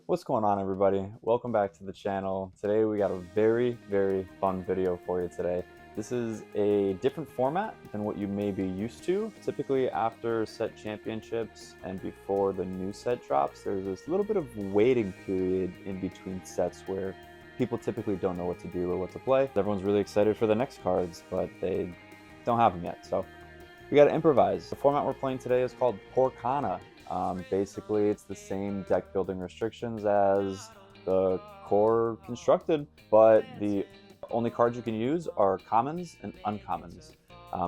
What's going on, everybody? Welcome back to the channel. Today we got a very fun video for you today. This is a different format than what you may be used to. Typically after set championships and before the new set drops, there's this little bit of waiting period in between sets where people typically don't know what to do or what to play. Everyone's really excited for the next cards, but they don't have them yet. So we got to improvise. The format we're playing today is called Poorcana. Basically, it's the same deck building restrictions as the core constructed, but the only cards you can use are commons and uncommons.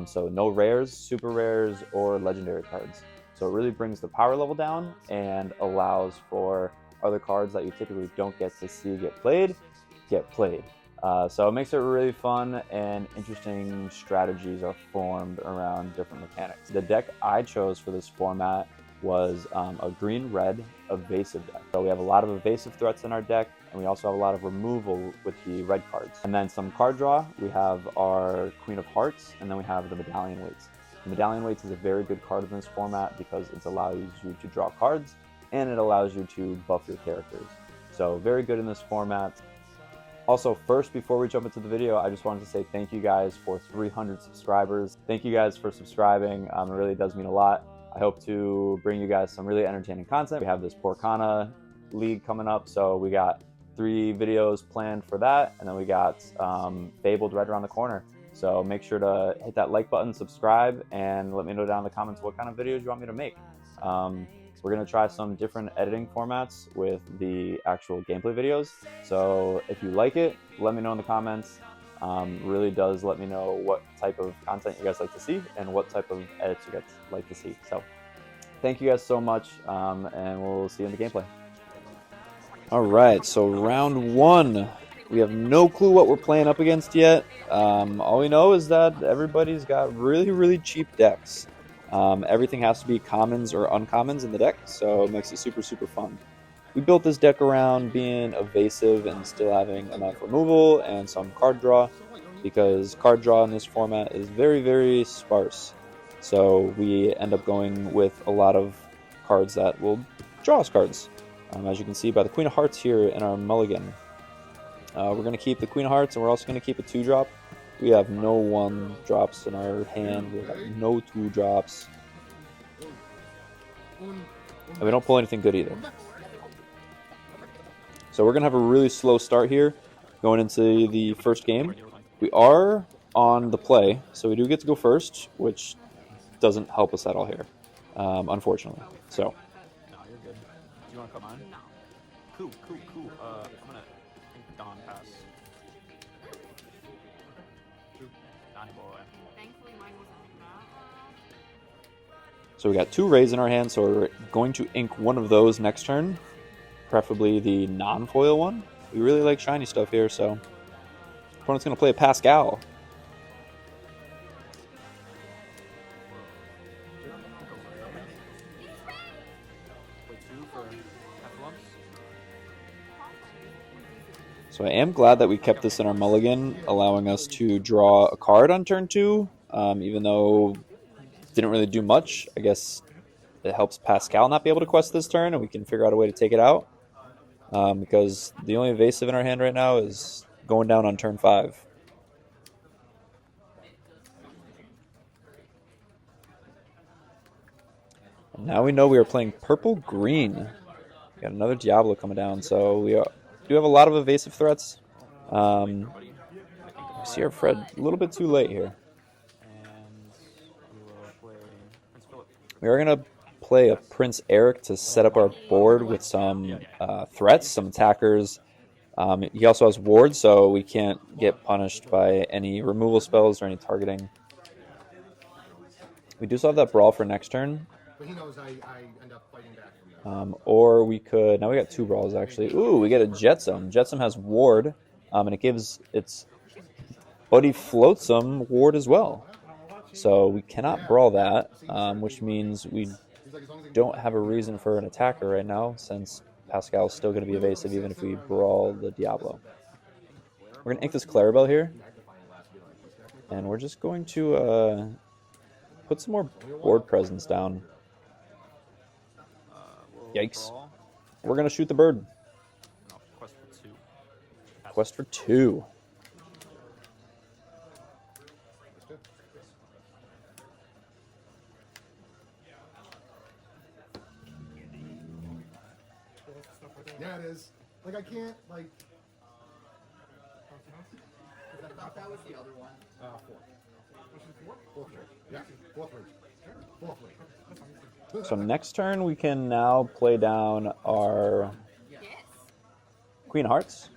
So no rares, super rares, or legendary cards. So it really brings the power level down and allows for other cards that you typically don't get to see get played. So it makes it really fun, and interesting strategies are formed around different mechanics. The deck I chose for this format was a green-red evasive deck. So we have a lot of evasive threats in our deck, and we also have a lot of removal with the red cards. And then some card draw. We have our Queen of Hearts, and then we have the Medallion Waits. The Medallion Waits is a very good card in this format because it allows you to draw cards, and it allows you to buff your characters. So very good in this format. Also, first, before we jump into the video, I just wanted to say thank you guys for 300 subscribers. Thank you guys for subscribing. It really does mean a lot. I hope to bring you guys some really entertaining content. We have this Poorcana League coming up, so we got 3 videos planned for that, and then we got Fabled right around the corner. So make sure to hit that like button, subscribe, and let me know down in the comments what kind of videos you want me to make. We're going to try some different editing formats with the actual gameplay videos. So if you like it, let me know in the comments. Really does let me know what type of content you guys like to see and what type of edits you guys like to see. So thank you guys so much, and we'll see you in the gameplay. All right, so round 1. We have no clue what we're playing up against yet. All we know is that everybody's got really cheap decks. Everything has to be commons or uncommons in the deck, so it makes it super fun. We built this deck around being evasive and still having enough removal and some card draw, because card draw in this format is very sparse. So we end up going with a lot of cards that will draw us cards. As you can see by the Queen of Hearts here in our mulligan. We're going to keep the Queen of Hearts, and we're also going to keep a 2-drop. We have no 1-drops in our hand. We have no 2-drops. And we don't pull anything good either. So we're going to have a really slow start here going into the first game. We are on the play, so we do get to go first, which doesn't help us at all here, unfortunately. So. No, you're good. Do you want to come on? No. Cool. I'm going to Dawn pass. Donnie boy. Thankfully mine wasn't that. So we got 2 rays in our hand, so we're going to ink one of those next turn, preferably the non-foil one. We really like shiny stuff here, so opponent's going to play a Pascal. So I am glad that we kept this in our mulligan, allowing us to draw a card on turn 2, even though it didn't really do much. I guess it helps Pascal not be able to quest this turn, and we can figure out a way to take it out. Because the only evasive in our hand right now is going down on turn 5. And now we know we are playing purple-green. We got another Diablo coming down, so we do have a lot of evasive threats. We see our Fred a little bit too late here. We are going to play a Prince Eric to set up our board with some threats, some attackers. He also has wards, so we can't get punished by any removal spells or any targeting. We do still have that Brawl for next turn. But he knows I end up fighting back from that. Or we could... Now we got 2 Brawls, actually. Ooh, we get a Jetsam. Jetsam has ward, and it gives its buddy Floatsome ward as well. So we cannot Brawl that, which means we don't have a reason for an attacker right now, since Pascal is still going to be evasive even if we Brawl the Diablo. We're going to ink this Clarabelle here, and we're just going to put some more board presence down. Yikes. We're going to shoot the bird. quest for 2. Yeah, it is. Like, I can't, like... I thought that was the other one. 4. Fourth trade. Yeah, 4th range. 4th range. So next turn, we can now play down our Queen of Hearts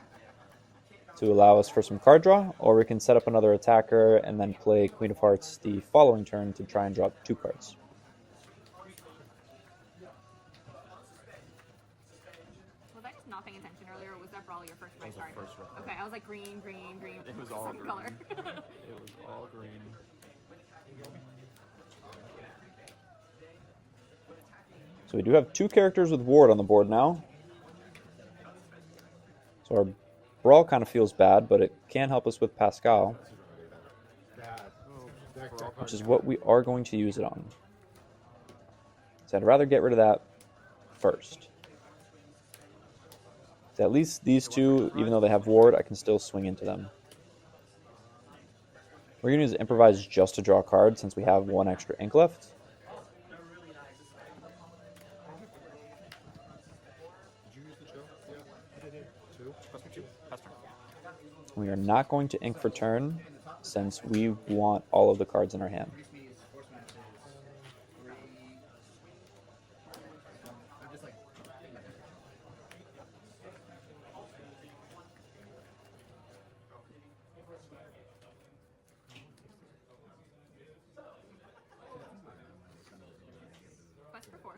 to allow us for some card draw, or we can set up another attacker and then play Queen of Hearts the following turn to try and drop 2 cards. Was I just not paying attention earlier, or was that probably your first red card? First red. Okay, I was like green, green, green. It was all Same green. color. It was all green. So we do have 2 characters with Ward on the board now. So our Brawl kind of feels bad, but it can help us with Pascal, which is what we are going to use it on. So I'd rather get rid of that first. So at least these 2, even though they have Ward, I can still swing into them. We're going to use Improvise just to draw a card since we have 1 extra ink left. We are not going to ink for turn since we want all of the cards in our hand. Quest for 4.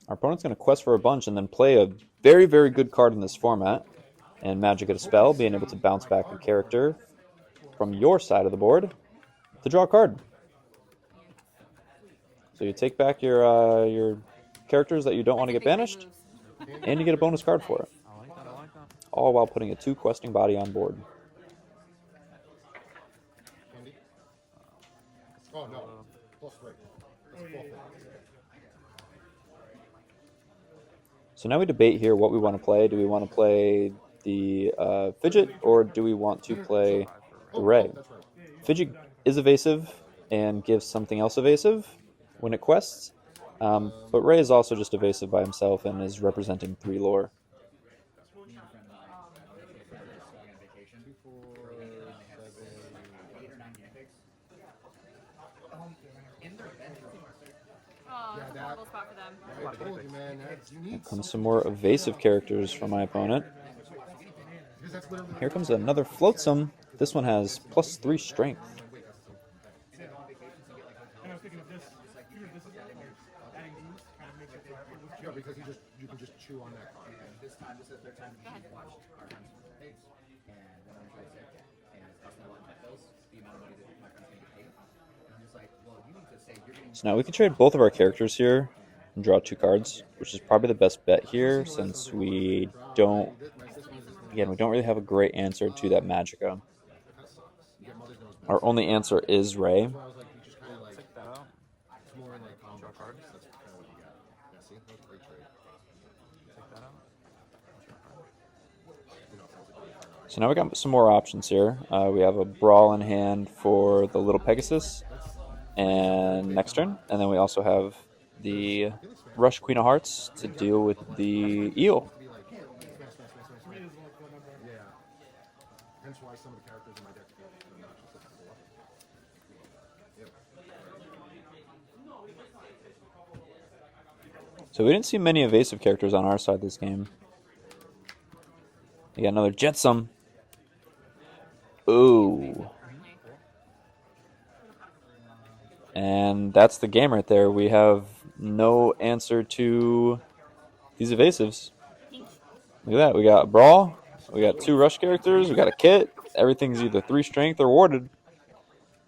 Our opponent's going to quest for a bunch and then play a very, very good card in this format. And Magic at a Spell, being able to bounce back a character from your side of the board to draw a card. So you take back your characters that you don't want to get banished, and you get a bonus card for it. I like that. I like that. All while putting a 2 questing body on board. Oh, no. +3. That's 4th range. So now we debate here what we want to play. Do we want to play the Fidget, or do we want to play the Ray? Fidget is evasive and gives something else evasive when it quests, but Ray is also just evasive by himself and is representing 3 lore. Oh, that's a horrible spot for them. I told you, man. You Here need comes some more evasive characters from my opponent. because that's literally... Here comes another Flotsam. This one has +3 strength. Yeah, because you can just chew on that card. This time, this is the 3rd time we've watched our friends page, and when I'm trying to say, and it's costing a lot of bills, the amount of money that my friends going to pay. And I'm just like, well, you need to say you're getting... So now we can trade both of our characters here and draw 2 cards, which is probably the best bet here since we don't, again, we don't really have a great answer to that Magicka. Our only answer is Ray. I was like, you just kind of like... Check that out. It's more in like combo cards. That's kind of what you got. Yeah, see? That was a great trade. Check that out. So now we got some more options here. We have a Brawl in hand for the Little Pegasus and next turn, and then we also have the Rush Queen of Hearts to deal with the Eel. Yeah. Hence why some of the characters in my deck are not just at the level. Yep. So we didn't see many evasive characters on our side this game. We got another Jetsam. Ooh. And that's the game right there. We have no answer to these evasives. Look at that. We got a Brawl. We got 2 Rush characters. We got a Kit. Everything's either 3 strength or warded.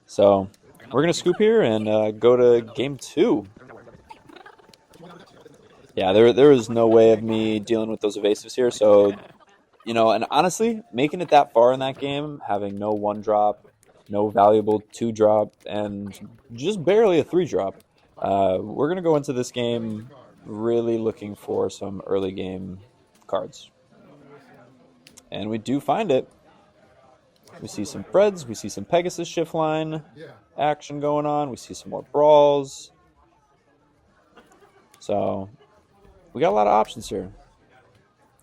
So we're going to scoop here and go to game 2. Yeah, there is no way of me dealing with those evasives here. So, you know, and honestly, making it that far in that game, having no 1-drop, no valuable 2-drop, and just barely a 3-drop, we're going to go into this game really looking for some early game cards. And we do find it. We see some Freds, we see some Pegasus shift line action going on, we see some more brawls. So we got a lot of options here.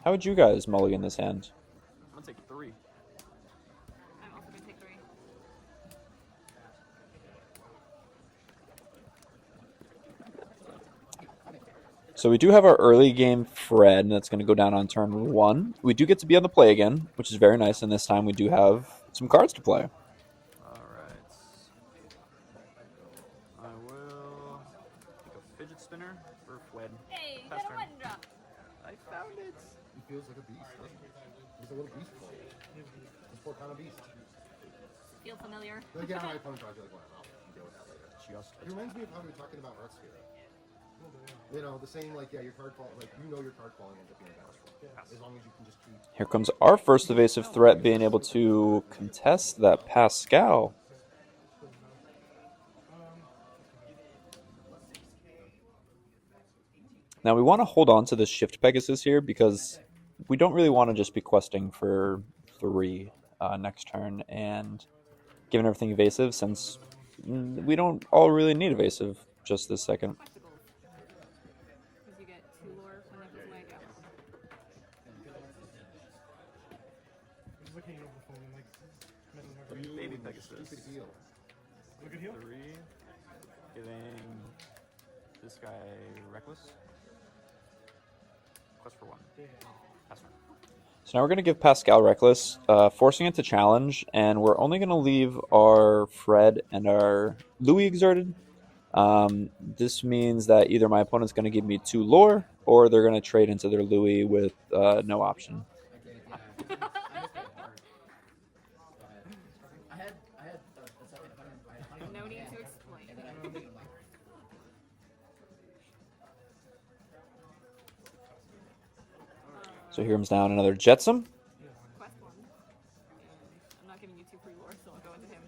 How would you guys mulligan this hand? I'm gonna take 3. I'm also gonna take 3. So we do have our early game Fred, and that's going to go down on turn 1. We do get to be on the play again, which is very nice, and this time we do have some cards to play. Alright. I will take a fidget spinner for Fred. Hey, you Pass got a turn. button drop. I found it. He feels like a beast, doesn't he? He's a little beast boy. He's Poorcana beast. Feel familiar? Like, yeah, my opponent tries to like, well, deal with that later. Just It reminds me of how we were talking about Art Sphere. You know, the same, like, yeah, your card fall, like, you know your card falling ends up being better. As long as you can just keep... Here comes our first evasive threat, being able to contest that Pascal. Now we want to hold on to this Shift Pegasus here because we don't really want to just be questing for 3 next turn, and given everything evasive, since we don't all really need evasive just this second. Because you get 2 lore when they put away down. Baby Pegasus. Stupid heel. 3. Giving this guy Reckless. Quest for 1. Pass turn. So now we're going to give Pascal Reckless, forcing it to challenge, and we're only going to leave our Fred and our Louis exerted. This means that either my opponent's going to give me 2 lore, or they're going to trade into their Louis with no option. No need to explain. So here comes down another Jetsam. Quest 1. I'm not giving you 2 free lore, so I'll go into him.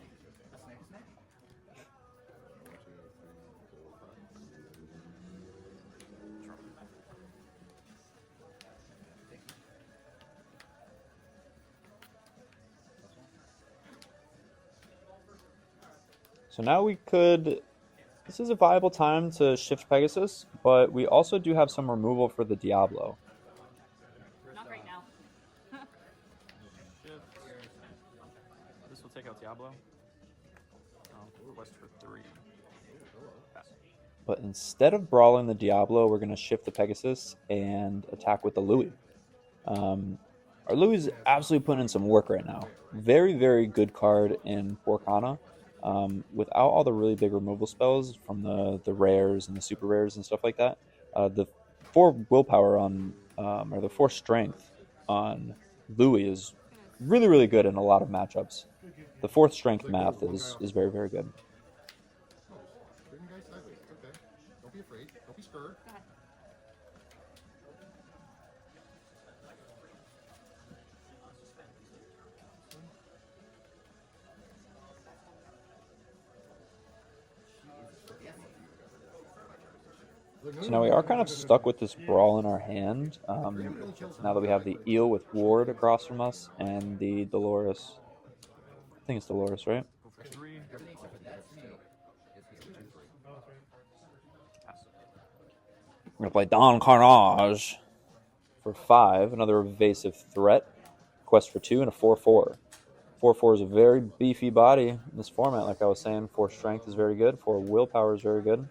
So now we could... This is a viable time to shift Pegasus, but we also do have some removal for the Diablo. Not right now. Shift. This will take out Diablo. Quest for 3. Pass. But instead of brawling the Diablo, we're going to shift the Pegasus and attack with the Louis. Our Louis is absolutely putting in some work right now. Very, very good card in Poorcana. Without all the really big removal spells from the rares and the super rares and stuff like that, the 4 willpower on, or the 4 strength on Louis is really, really good in a lot of matchups. The 4th strength math is very, very good. Bring the guy sideways. It's okay. Don't be afraid. Don't be scared. Go ahead. So now we are kind of stuck with this brawl in our hand, now that we have the eel with Ward across from us and the Dolores. I think it's Dolores, right? Go for 3. Pass. We're going to play Don Carnage for 5, another evasive threat. Quest for 2 and a 4/4. 4/4 is a very beefy body in this format, like I was saying. 4 strength is very good, 4 willpower is very good.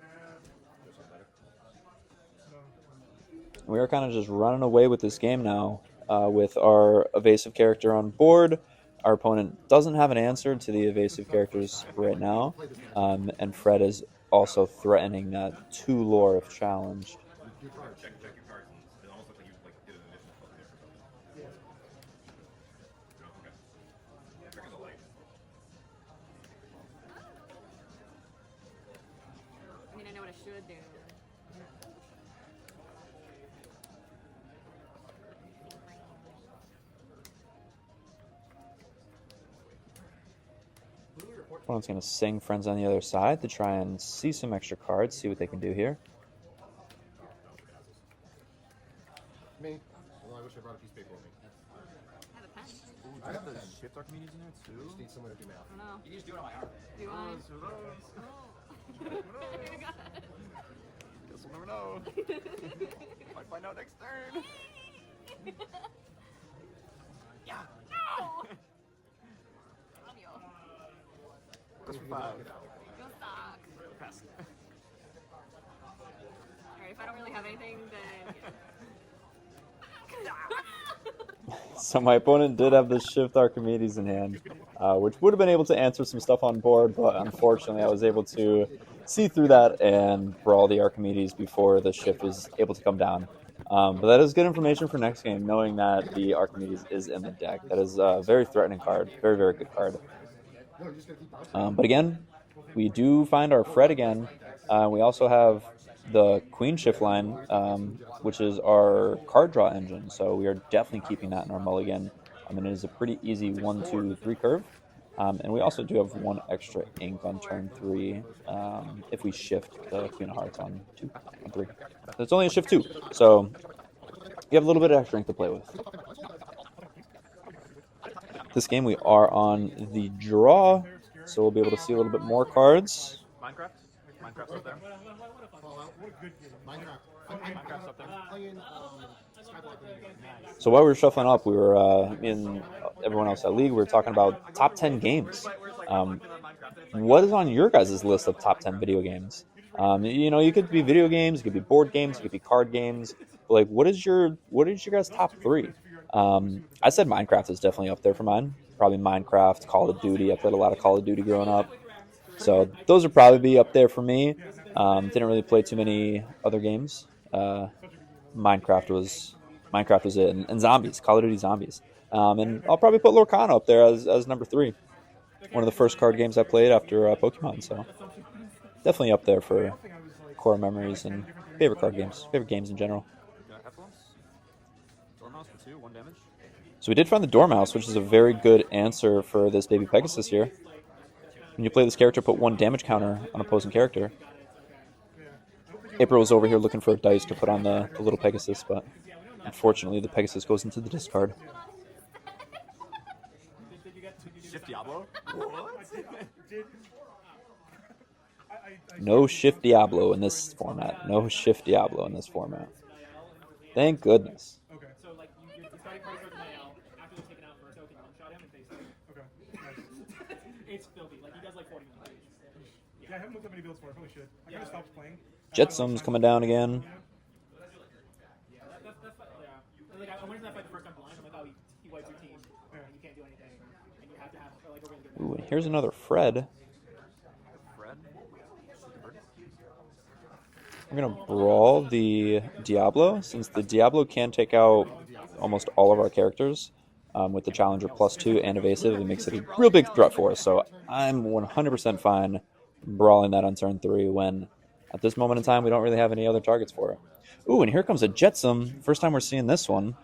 We are kind of just running away with this game now with our evasive character on board. Our opponent doesn't have an answer to the evasive characters right now, and Fred is also threatening that 2 lore if challenged. Check your cards, and it almost looks like you did an additional spell there for some. Okay. Trigger the light. I mean, I know what I should do. Opponent's going to sing Friends on the other side to try and see some extra cards, see what they can do here. Me. Although I wish I brought a piece of paper with me. I have a pen. Ooh, do I you have have the a pen. shift Archimedes in there I too? just need someone to do math. I don't know. You can just do it on my arm. Do I? Who knows? God. Guess we'll never know. Might find out next turn. Yeah. No! I'm yo. Quest for 5. Yo suck. Pass. Alright, if I don't really have anything, then yeah. So my opponent did have the Shift Archimedes in hand, which would have been able to answer some stuff on board, but unfortunately I was able to see through that and brawl the Archimedes before the Shift was able to come down. But that is good information for next game, knowing that the Archimedes is in the deck. That is a very threatening card, very, very good card. But again, we do find our Fred again. We also have the Queen Shift line, which is our card draw engine. So we are definitely keeping that in our mulligan. I mean, it is a pretty easy 1, 2, 3 curve. And we also do have 1 extra ink on turn 3 if we shift the Queen of Hearts on 2, on 3. It's only a shift 2, so you have a little bit of extra ink to play with. This game we are on the draw, so we'll be able to see a little bit more cards. Minecraft? Minecraft's up there. Minecraft's up there. So while we were shuffling up, we were in everyone else at League, we were talking about top 10 games. What is on your guys' list of top 10 video games? You know, you could be video games, it could be board games, it could be card games. But like, what is your guys' top 3? I said Minecraft is definitely up there for mine. Probably Minecraft, Call of Duty. I played a lot of Call of Duty growing up, so those would probably be up there for me. Didn't really play too many other games. Minecraft was it, and Zombies, Call of Duty Zombies. And I'll probably put Lorcana up there as number 3. One of the first card games I played after Pokemon, so definitely up there for core memories and favorite card games, favorite games in general. Dormouse for 2, 1 damage. So we did find the Dormouse, which is a very good answer for this baby Pegasus here. When you play this character, put 1 damage counter on opposing character. April was over here looking for a dice to put on the little Pegasus, but unfortunately the Pegasus goes into the discard. Shift Diablo? What? No Shift Diablo in this format. No Shift Diablo in this format. Thank goodness. Okay. So like you're starting cards with mail after they're taken out for a token, one-shot him and face him. Okay. It's filthy. Like he does like 40 million. Yeah, I haven't looked up any builds for it. I probably should. I kind of stopped playing. Jetsum's coming down again. Yeah, that's yeah. Like I went into that fight the first time blind. I'm like, oh, he wipes your team. You can't do anything, and you have to have like a really good. Ooh, and here's another Fred. Fred? We're going to brawl the Diablo, since the Diablo can take out almost all of our characters with the Challenger +2 and Evasive. It makes it a real big threat for us, so I'm 100% fine brawling that on turn 3 when, at this moment in time, we don't really have any other targets for it. Ooh, and here comes a Jetsum. First time we're seeing this one.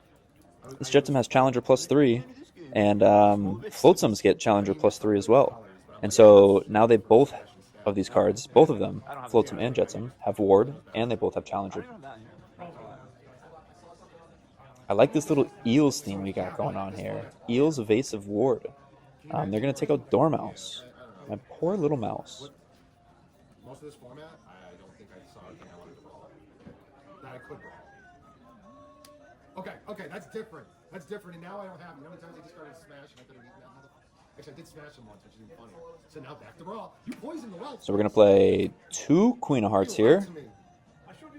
This Jetsum has Challenger +3, and Floatsums get Challenger +3 as well. And so now they both of these cards, both of them, Floatsum and Jetsum, have Ward, and they both have Challenger. I like this little Eels theme we got going on here. Eels, Evasive, Ward. They're going to take out Dormouse. My poor little mouse. Most of this format, I don't think I saw anything I wanted to brawl. That I could brawl. Okay, that's different. That's different, and now I don't have it. How many times I just started to smash and I could have eaten that motherfucker? Actually, I did smash him once, which is even funnier. So now back to brawl. You poisoned the well. So we're going to play 2 Queen of Hearts here.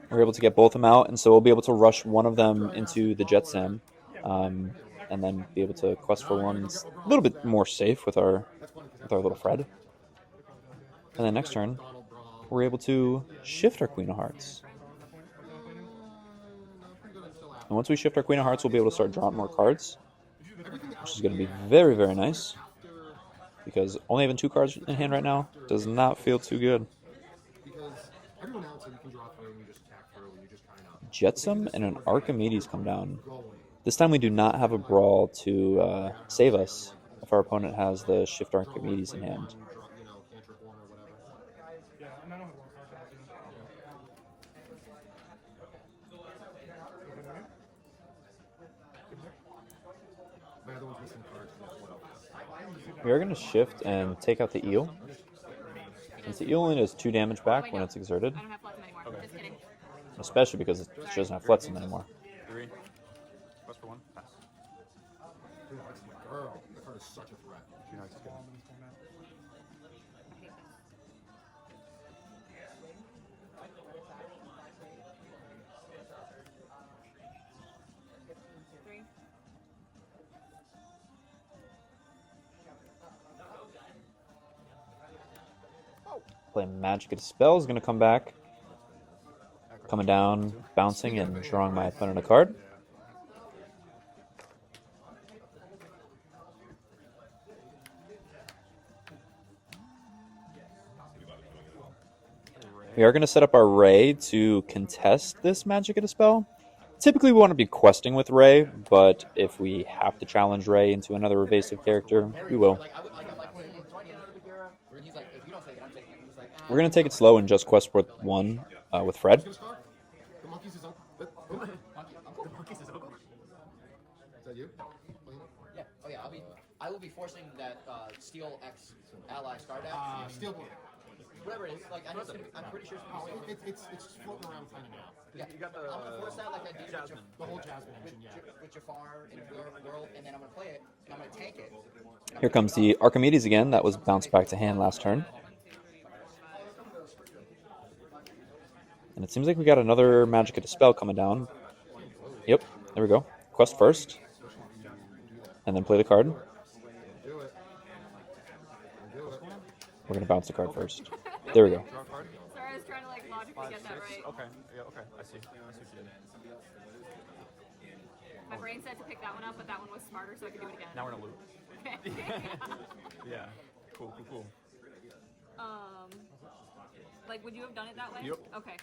We're able to get both of them out, and so we'll be able to rush one of them into the Jetsam, and then be able to quest for one a little bit more safe with our little Fred. And then next turn, we're able to shift our Queen of Hearts. And once we shift our Queen of Hearts, we'll be able to start drawing more cards, which is going to be very, very nice. Because only having 2 cards in hand right now does not feel too good. Jetsum and an Archimedes come down. This time we do not have a brawl to save us if our opponent has the shift Archimedes in hand. missing cards. We are going to shift and take out the eel. Since the eel only does 2 damage back when it's exerted, I don't have Flotsam anymore. Just kidding. especially because she doesn't have Flotsam anymore. 3. Quest for 1. Pass. Dude, that's my girl. That card is such a threat. Three. Playing Magic Dispel is going to come back. Coming down, bouncing, and drawing my opponent a card. We are going to set up our Ray to contest this Magic Dispel. Typically we want to be questing with Ray, but if we have to challenge Ray into another evasive character, we will. We're going to take it slow and just quest with 1 with Fred. The monkey's his uncle. The monkey's his uncle. Is that you? Yeah. Oh yeah. I will be forcing that Steel X ally star deck. Steelborn. Whatever it is. Like I know I'm pretty sure. It's floating around kind of now. Yeah. You got the I'm gonna force that like I did Jasmine. The whole Jasmine engine, yeah. with Jafar in the world, and then I'm gonna play it, and I'm gonna tank it. Here comes the Archimedes again. That was bounced back to hand last turn. And it seems like we got another Magic Dispel coming down. Yep, there we go. Quest first. And then play the card. We're going to bounce the card first. There we go. Draw a card. Sorry, I was trying to like logically 5, get that 6. right. Okay. Yeah. Okay. I see. What you did. My brain said to pick that one up, but that one was smarter, so I could do it again. Now we're in a loop. Okay. Yeah. Cool. Like, would you have done it that way? Yep. Okay.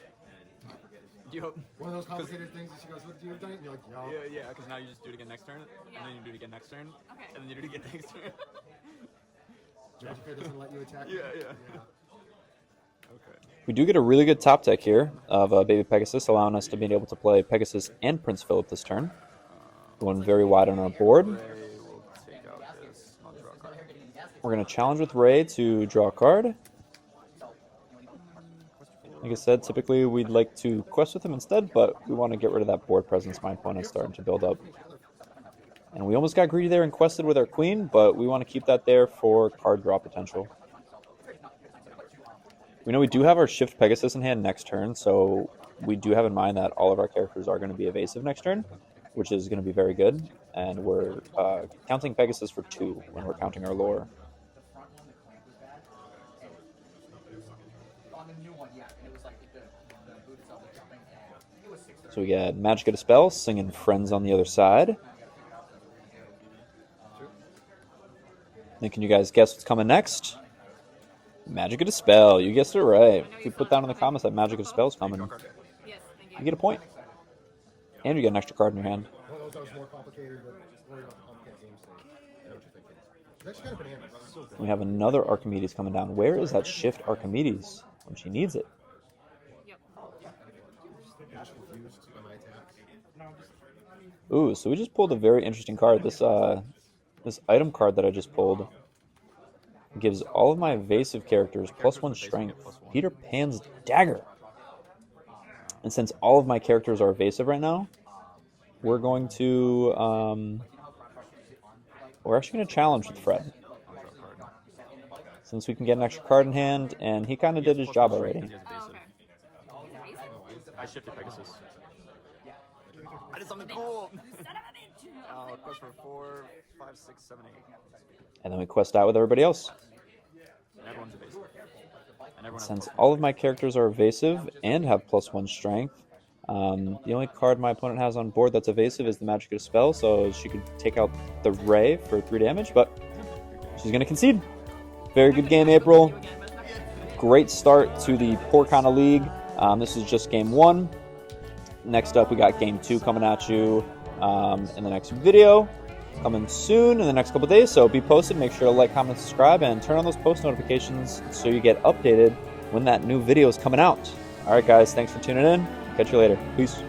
Yup. One of those complicated things that she goes, would you have done it? And you're like, no. Yeah. Because now you just do it again next turn, Yeah. and then you do it again next turn, Okay. and then you do it again next turn. Magic Fair doesn't let you attack. Yeah. Okay. We do get a really good top deck here of Baby Pegasus, allowing us to be able to play Pegasus and Prince Philip this turn. Going very wide on our board. Ray will take out this. I'll draw a card. We're going to challenge with Ray to draw a card. Like I said, typically we'd like to quest with him instead, but we want to get rid of that board presence my opponent's starting to build up. And we almost got greedy there and quested with our queen, but we want to keep that there for card draw potential. We know we do have our Shift Pegasus in hand next turn, so we do have in mind that all of our characters are going to be evasive next turn, which is going to be very good. And we're counting Pegasus for 2 when we're counting our lore. So we got Magic Dispel, singing Friends on the other side. Then can you guys guess what's coming next? Magic Dispel. You guessed it right. If you put down in the comments that Magic Dispel is coming, Yes, thank you. you get a point. And you get an extra card in your hand. One of those that was more complicated, but worried about the complicated game state. I know what you're thinking. That's kind of bananas. We have another Archimedes coming down. Where is that Shift Archimedes when she needs it? Yep. Just confused by my attacks. Ooh, so we just pulled a very interesting card. This item card that I just pulled gives all of my evasive characters +1 strength. Peter Pan's Dagger. And since all of my characters are evasive right now, we're going to we're actually going to challenge with Fred. Since we can get an extra card in hand, and he kind of did his job already. Oh, okay. He's evasive. I shifted Pegasus. I did something cool. Son of a bitch! Quest for 4, 5, 6, 7, 8. And then we quest out with everybody else. And everyone's evasive. And everyone has Since all of my characters are evasive and have +1 strength, the only card my opponent has on board that's evasive is the Magic Dispel, so she could take out the Ray for 3 damage, but she's going to concede. Very good game, April. Great start to the Poorcana League. This is just game 1. Next up, we got game 2 coming at you in the next video. Coming soon in the next couple days, so be posted. Make sure to like, comment, subscribe, and turn on those post notifications so you get updated when that new video is coming out. All right, guys, thanks for tuning in. Catch you later. Peace.